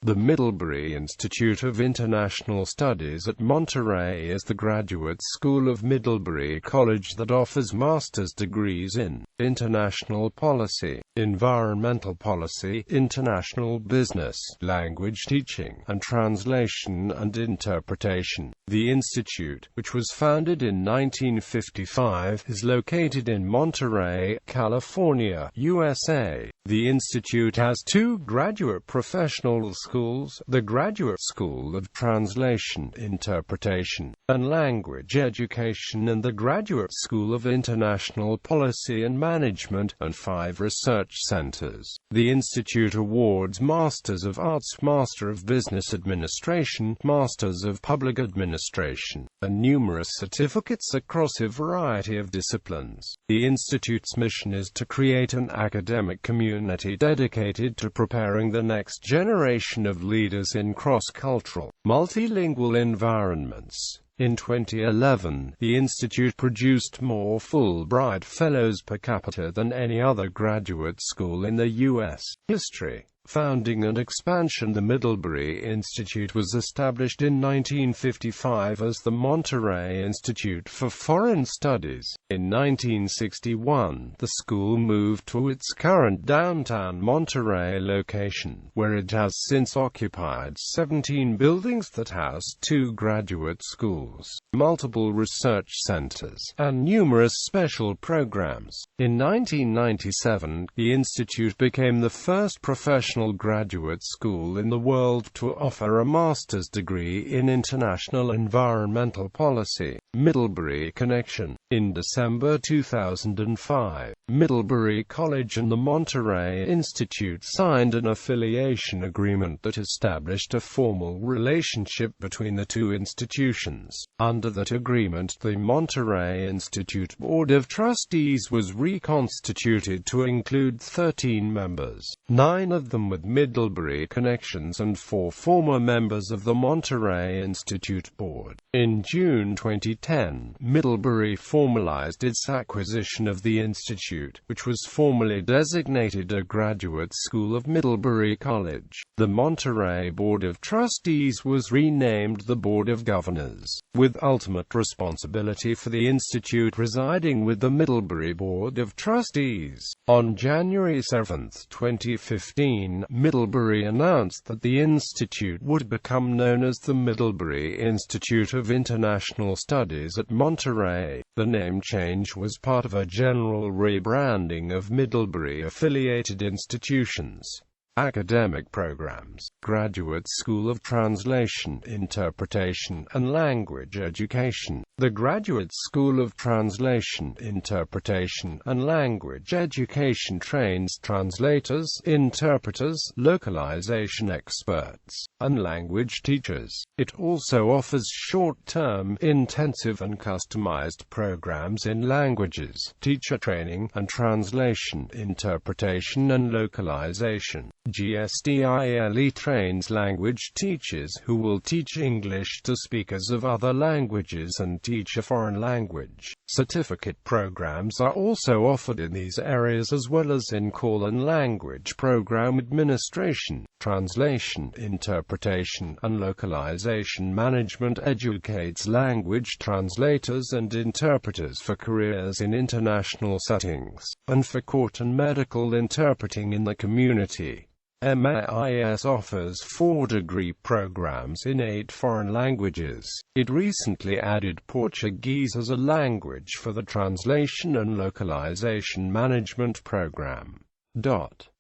The Middlebury Institute of International Studies at Monterrey is the graduate school of Middlebury College that offers master's degrees in international policy, environmental policy, international business, language teaching, and translation and interpretation. The institute, which was founded in 1955, is located in Monterey, California, USA. The institute has two graduate professional schools, the Graduate School of Translation, Interpretation, and Language Education and the Graduate School of International Policy and Management, and 5 research centers. The institute awards Masters of Arts, Master of Business Administration, Masters of Public Administration, and numerous certificates across a variety of disciplines. The institute's mission is to create an academic community dedicated to preparing the next generation of leaders in cross-cultural, multilingual environments. In 2011, the institute produced more Fulbright Fellows per capita than any other graduate school in the U.S. history. Founding and expansion. The Middlebury Institute was established in 1955 as the Monterey Institute for Foreign Studies. In 1961, the school moved to its current downtown Monterey location, where it has since occupied 17 buildings that house 2 graduate schools, multiple research centers, and numerous special programs. In 1997, the institute became the first professional graduate school in the world to offer a master's degree in international environmental policy. Middlebury Connection. In December 2005, Middlebury College and the Monterey Institute signed an affiliation agreement that established a formal relationship between the two institutions. Under that agreement, the Monterey Institute Board of Trustees was reconstituted to include 13 members, 9 of them with Middlebury connections and 4 former members of the Monterey Institute Board. In June 2010, Middlebury formalized its acquisition of the institute, which was formally designated a graduate school of Middlebury College. The Monterey Board of Trustees was renamed the Board of Governors, with ultimate responsibility for the institute residing with the Middlebury Board of Trustees. On January 7, 2015, Middlebury announced that the institute would become known as the Middlebury Institute of International Studies at Monterey. The name change was part of a general rebranding of Middlebury-affiliated institutions. Academic programs. Graduate School of Translation, Interpretation, and Language Education. The Graduate School of Translation, Interpretation, and Language Education trains translators, interpreters, localization experts, and language teachers. It also offers short-term, intensive and customized programs in languages, teacher training, and translation, interpretation and localization. GSDILE trains language teachers who will teach English to speakers of other languages and teach a foreign language. Certificate programs are also offered in these areas as well as in call and language program administration, translation, interpretation, and localization management. Educates language translators and interpreters for careers in international settings, and for court and medical interpreting in the community. MAIS offers 4-degree programs in 8 foreign languages. It recently added Portuguese as a language for the translation and localization management program.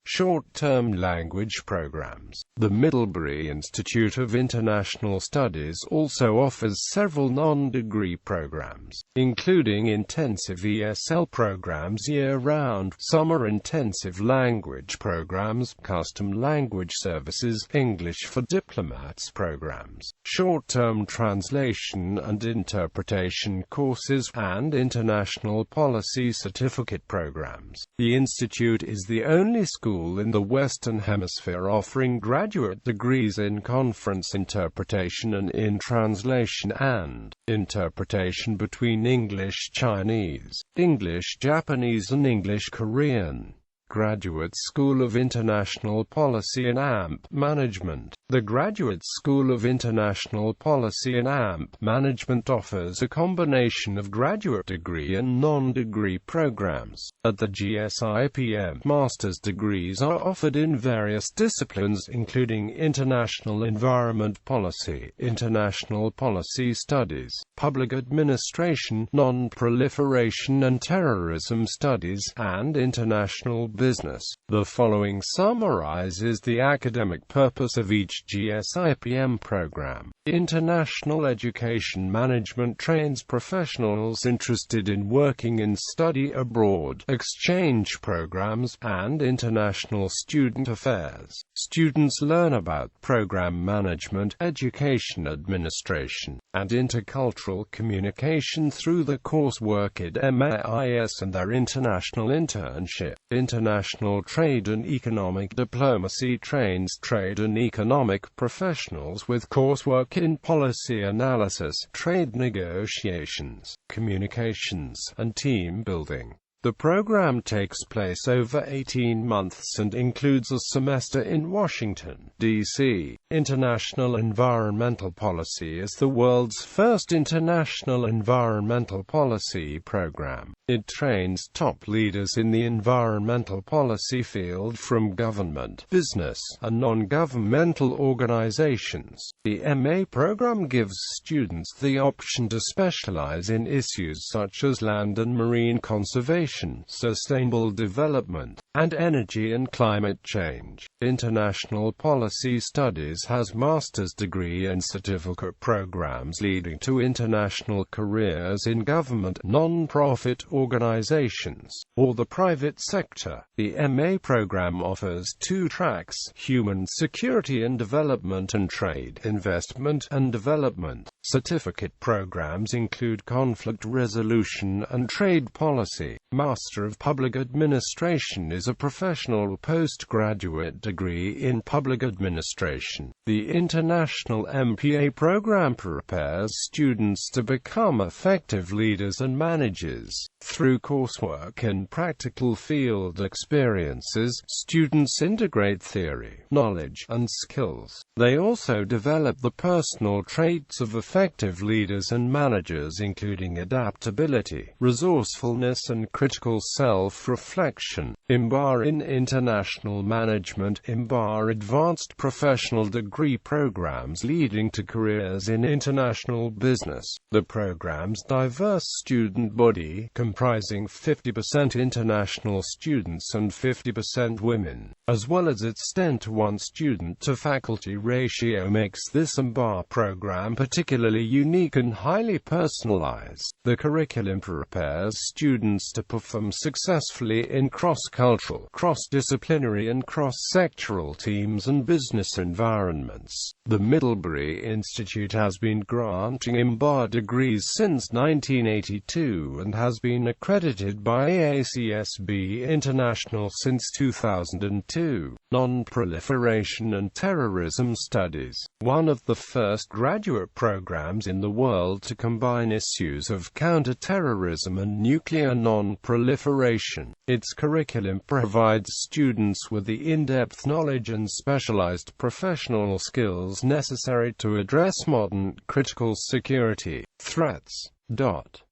Short-term language programs. The Middlebury Institute of International Studies also offers several non-degree programs, including intensive ESL programs year-round, summer intensive language programs, custom language services, English for diplomats programs, short-term translation and interpretation courses, and international policy certificate programs. The institute is the only school in the Western Hemisphere offering graduate degrees in conference interpretation and in translation and interpretation between English Chinese, English Japanese and English Korean. Graduate School of International Policy and AMP Management. The Graduate School of International Policy and AMP Management offers a combination of graduate degree and non-degree programs. At the GSIPM, master's degrees are offered in various disciplines including International Environment Policy, International Policy Studies, Public Administration, Nonproliferation and Terrorism Studies, and International Business. The following summarizes the academic purpose of each GSIPM program. International Education Management trains professionals interested in working in study abroad, exchange programs, and international student affairs. Students learn about program management, education administration, and intercultural communication through the coursework at MAIS and their international internship. International Trade and Economic Diplomacy trains trade and economic professionals with coursework in policy analysis, trade negotiations, communications, and team building. The program takes place over 18 months and includes a semester in Washington, D.C. International Environmental Policy is the world's first international environmental policy program. It trains top leaders in the environmental policy field from government, business, and non-governmental organizations. The MA program gives students the option to specialize in issues such as land and marine conservation, sustainable development, and energy and climate change. International Policy Studies has master's degree and certificate programs leading to international careers in government, non-profit organizations, or the private sector. The MA program offers 2 tracks: Human Security and Development and Trade, Investment and Development. Certificate programs include Conflict Resolution and Trade Policy. Master of Public Administration is a professional postgraduate degree in public administration. The International MPA program prepares students to become effective leaders and managers. Through coursework and practical field experiences, students integrate theory, knowledge, and skills. They also develop the personal traits of effective leaders and managers, including adaptability, resourcefulness, and critical self-reflection. IMBA in International Management. IMBA advanced professional degree programs leading to careers in international business. The program's diverse student body, comprising 50% international students and 50% women, as well as its 10-to-1 student-to-faculty ratio, makes this IMBA program particularly unique and highly personalized. The curriculum prepares students to perform successfully in cross-cultural, cross-disciplinary and cross-sectoral teams and business environments. The Middlebury Institute has been granting IMBA degrees since 1982 and has been accredited by ACSB International since 2002. Nonproliferation and Terrorism Studies. One of the first graduate programs in the world to combine issues of counter-terrorism and nuclear non-proliferation. Its curriculum provides students with the in-depth knowledge and specialized professional skills necessary to address modern, critical security threats.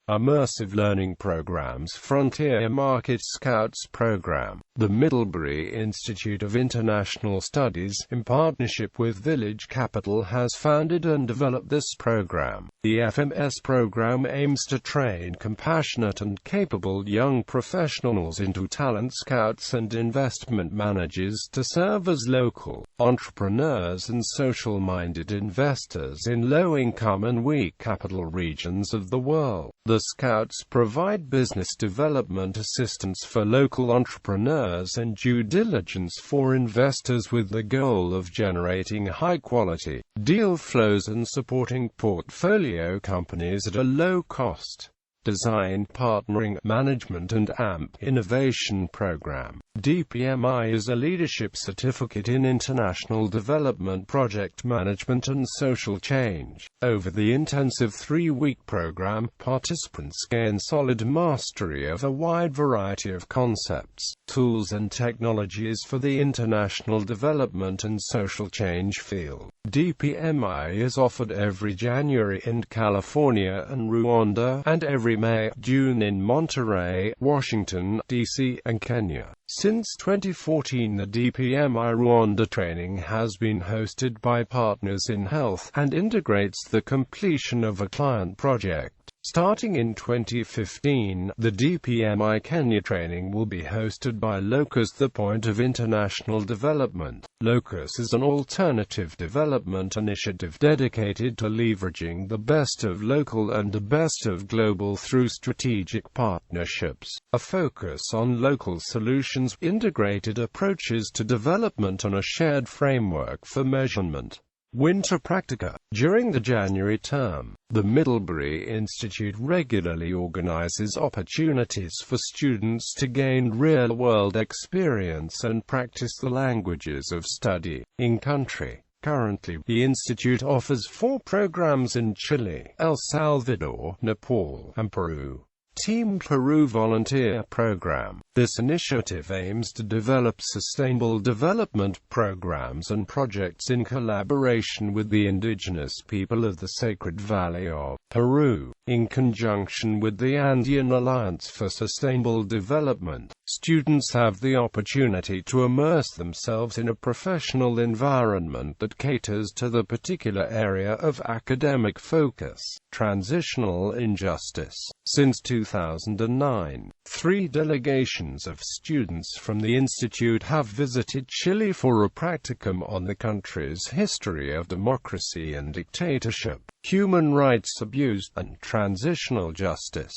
Immersive Learning Programs. Frontier Market Scouts Program. The Middlebury Institute of International Studies, in partnership with Village Capital, has founded and developed this program. The FMS program aims to train compassionate and capable young professionals into talent scouts and investment managers to serve as local entrepreneurs and social-minded investors in low-income and weak capital regions of the world. The Scouts provide business development assistance for local entrepreneurs and due diligence for investors with the goal of generating high-quality deal flows and supporting portfolio companies at a low cost. Design Partnering, Management and AMP Innovation Program. DPMI is a leadership certificate in international development, project management and social change. Over the intensive 3-week program, participants gain solid mastery of a wide variety of concepts, tools and technologies for the international development and social change field. DPMI is offered every January in California and Rwanda, and every May-June in Monterrey, Washington, D.C., and Kenya. Since 2014, the DPMI Rwanda training has been hosted by Partners in Health, and integrates the completion of a client project. Starting in 2015, the DPMI Kenya training will be hosted by Locus, the Point of International Development. Locus is an alternative development initiative dedicated to leveraging the best of local and the best of global through strategic partnerships. A focus on local solutions, integrated approaches to development and a shared framework for measurement. Winter Practica. During the January term, the Middlebury Institute regularly organizes opportunities for students to gain real-world experience and practice the languages of study in-country. Currently, the Institute offers 4 programs in Chile, El Salvador, Nepal, and Peru. Team Peru Volunteer Program. This initiative aims to develop sustainable development programs and projects in collaboration with the indigenous people of the Sacred Valley of Peru. In conjunction with the Andean Alliance for Sustainable Development, students have the opportunity to immerse themselves in a professional environment that caters to the particular area of academic focus. Transitional Injustice. Since 2009, 3 delegations of students from the Institute have visited Chile for a practicum on the country's history of democracy and dictatorship, human rights abuse, and transitional justice.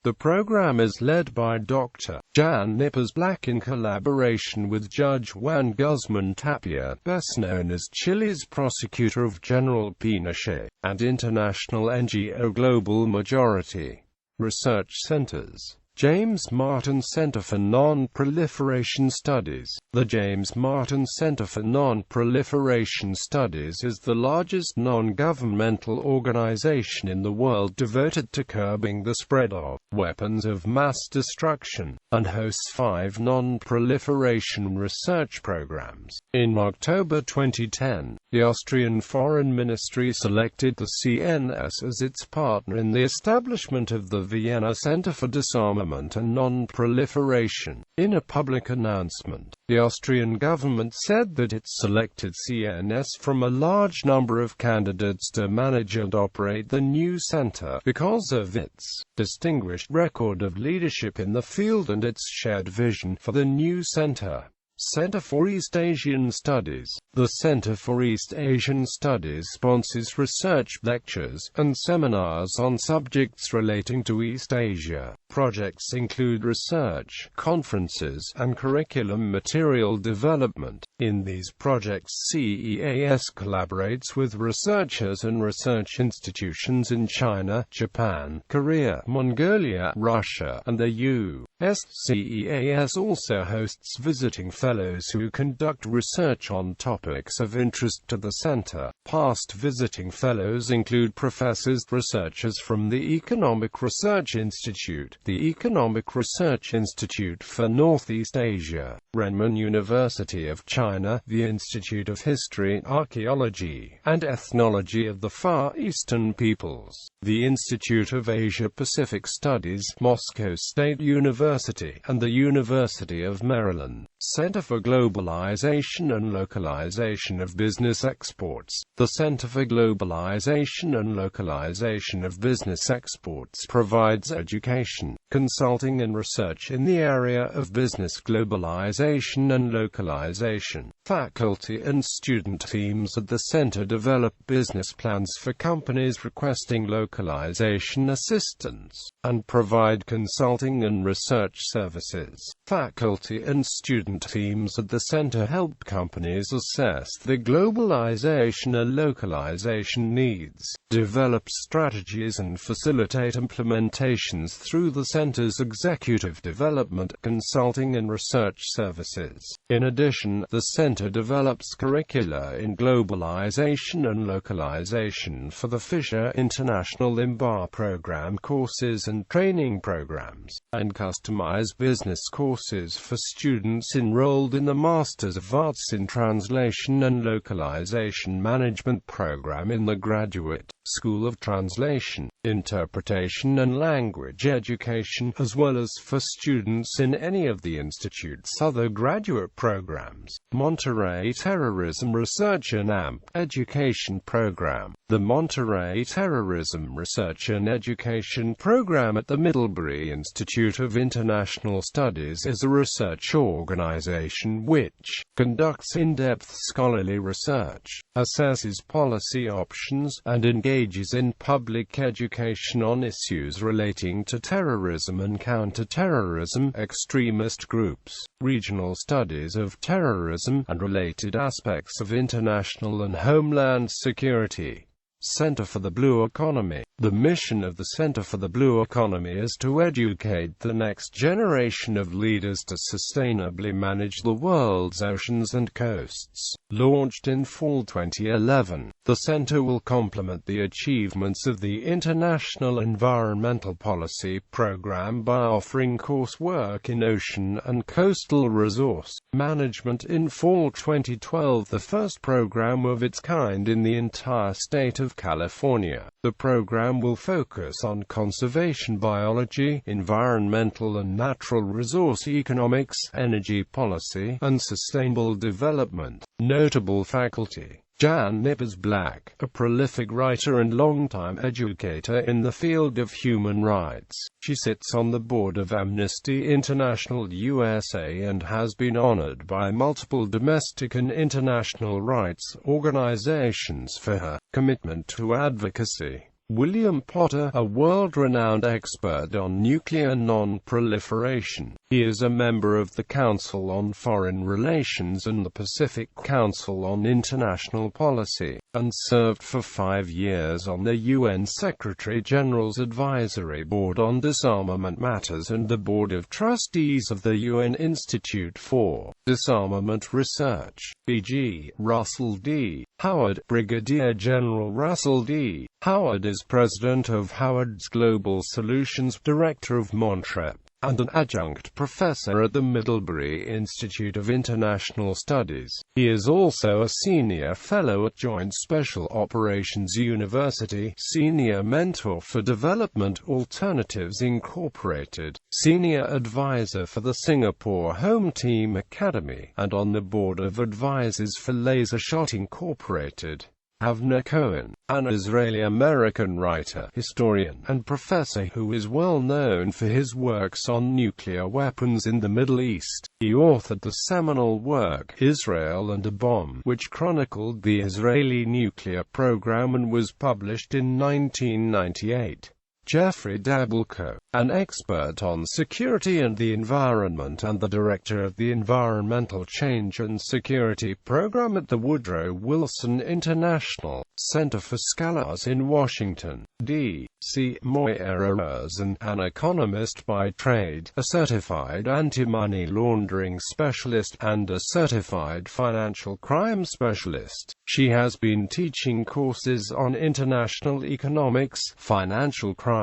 The program is led by Dr. Jan Nippers Black in collaboration with Judge Juan Guzman Tapia, best known as Chile's prosecutor of General Pinochet, and international NGO Global Majority. Research Centers. James Martin Center for Nonproliferation Studies. The James Martin Center for Nonproliferation Studies is the largest non-governmental organization in the world devoted to curbing the spread of weapons of mass destruction, and hosts 5 non-proliferation research programs. In October 2010, the Austrian Foreign Ministry selected the CNS as its partner in the establishment of the Vienna Center for Disarmament and Non-Proliferation. In a public announcement, the Austrian government said that it selected CNS from a large number of candidates to manage and operate the new center because of its distinguished record of leadership in the field and its shared vision for the new center. Center for East Asian Studies. The Center for East Asian Studies sponsors research, lectures, and seminars on subjects relating to East Asia. Projects include research, conferences, and curriculum material development. In these projects, CEAS collaborates with researchers and research institutions in China, Japan, Korea, Mongolia, Russia, and the U.S. CEAS also hosts visiting fellows who conduct research on topics of interest to the center. Past visiting fellows include professors, researchers from the Economic Research Institute, the Economic Research Institute for Northeast Asia, Renmin University of China, the Institute of History, Archaeology, and Ethnology of the Far Eastern Peoples, the Institute of Asia-Pacific Studies, Moscow State University, and the University of Maryland. Center for Globalization and Localization of Business Exports. The Center for Globalization and Localization of Business Exports provides education, consulting and research in the area of business globalization and localization. Faculty and student teams at the center develop business plans for companies requesting localization assistance, and provide consulting and research services. Faculty and student development teams at the center help companies assess their globalization and localization needs, develop strategies and facilitate implementations through the center's executive development, consulting and research services. In addition, the center develops curricula in globalization and localization for the Fisher International IMBA program courses and training programs, and customize business courses for students enrolled in the Masters of Arts in Translation and Localization Management program in the Graduate School of Translation, Interpretation and Language Education, as well as for students in any of the Institute's other graduate programs. Monterrey Terrorism Research and AMP Education Program. The Monterrey Terrorism Research and Education Program at the Middlebury Institute of International Studies is a research organization which conducts in-depth scholarly research, assesses policy options, and engages in public education on issues relating to terrorism and counter-terrorism, extremist groups, regional studies of terrorism, and related aspects of international and homeland security. Center for the Blue Economy. The mission of the Center for the Blue Economy is to educate the next generation of leaders to sustainably manage the world's oceans and coasts. Launched in fall 2011, the center will complement the achievements of the International Environmental Policy Program by offering coursework in ocean and coastal resource management. In fall 2012, the first program of its kind in the entire state of California. The program will focus on conservation biology, environmental and natural resource economics, energy policy, and sustainable development. Notable faculty: Jan Nippers-Black, a prolific writer and longtime educator in the field of human rights. She sits on the board of Amnesty International USA and has been honored by multiple domestic and international rights organizations for her commitment to advocacy. William Potter, a world-renowned expert on nuclear non-proliferation. He is a member of the Council on Foreign Relations and the Pacific Council on International Policy, and served for 5 years on the UN Secretary-General's Advisory Board on Disarmament Matters and the Board of Trustees of the UN Institute for Disarmament Research. B.G. Russell D. Howard. Brigadier General Russell D. Howard is president of Howard's Global Solutions, director of Monterrey, and an adjunct professor at the Middlebury Institute of International Studies. He is also a senior fellow at Joint Special Operations University, senior mentor for Development Alternatives Incorporated, senior advisor for the Singapore Home Team Academy, and on the board of advisors for Laser Shot Incorporated. Avner Cohen, an Israeli-American writer, historian, and professor who is well known for his works on nuclear weapons in the Middle East. He authored the seminal work, Israel and a Bomb, which chronicled the Israeli nuclear program and was published in 1998. Jeffrey Dabelko, an expert on security and the environment and the director of the Environmental Change and Security Program at the Woodrow Wilson International Center for Scholars in Washington, D.C. Moyerers, and an economist by trade, a certified anti-money laundering specialist, and a certified financial crime specialist. She has been teaching courses on international economics, financial crime,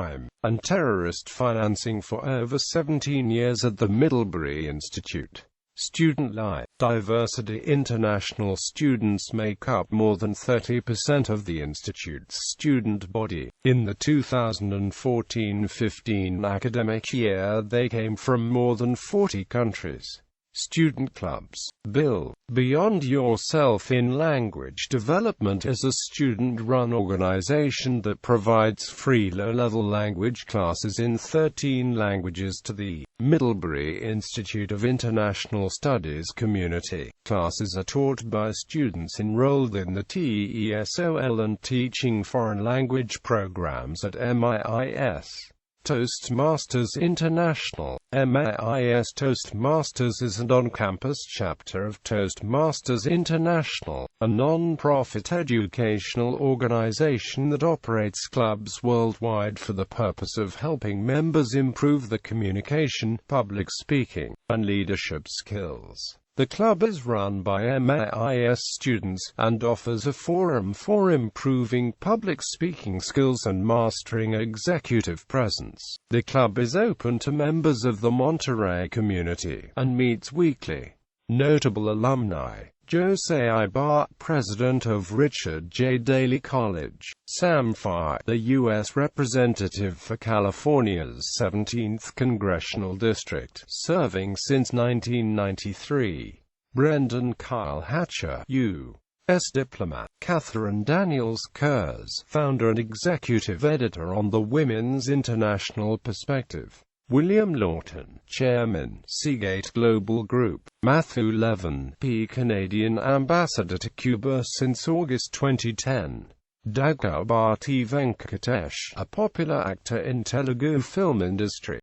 and terrorist financing for over 17 years at the Middlebury Institute. Student life diversity. International students make up more than 30% of the Institute's student body. In the 2014-15 academic year, they came from more than 40 countries. Student clubs. Bill. Beyond Yourself in Language Development is a student-run organization that provides free low-level language classes in 13 languages to the Middlebury Institute of International Studies community. Classes are taught by students enrolled in the TESOL and Teaching Foreign Language programs at MIIS. Toastmasters International, MAIS. Toastmasters is an on-campus chapter of Toastmasters International, a non-profit educational organization that operates clubs worldwide for the purpose of helping members improve the communication, public speaking, and leadership skills. The club is run by MAIS students, and offers a forum for improving public speaking skills and mastering executive presence. The club is open to members of the Monterey community, and meets weekly. Notable alumni: USA.The, president of Richard J. Daley College; Sam Farr, the U.S. representative for California's 17th Congressional District, serving since 1993; Brendan Kyle Hatcher, U.S. diplomat; Catherine Daniels Kurz, founder and executive editor on the Women's International Perspective; William Lawton, Chairman, Seagate Global Group; Matthew Levin, P. Canadian Ambassador to Cuba since August 2010; Daggubati Venkatesh, a popular actor in Telugu film industry.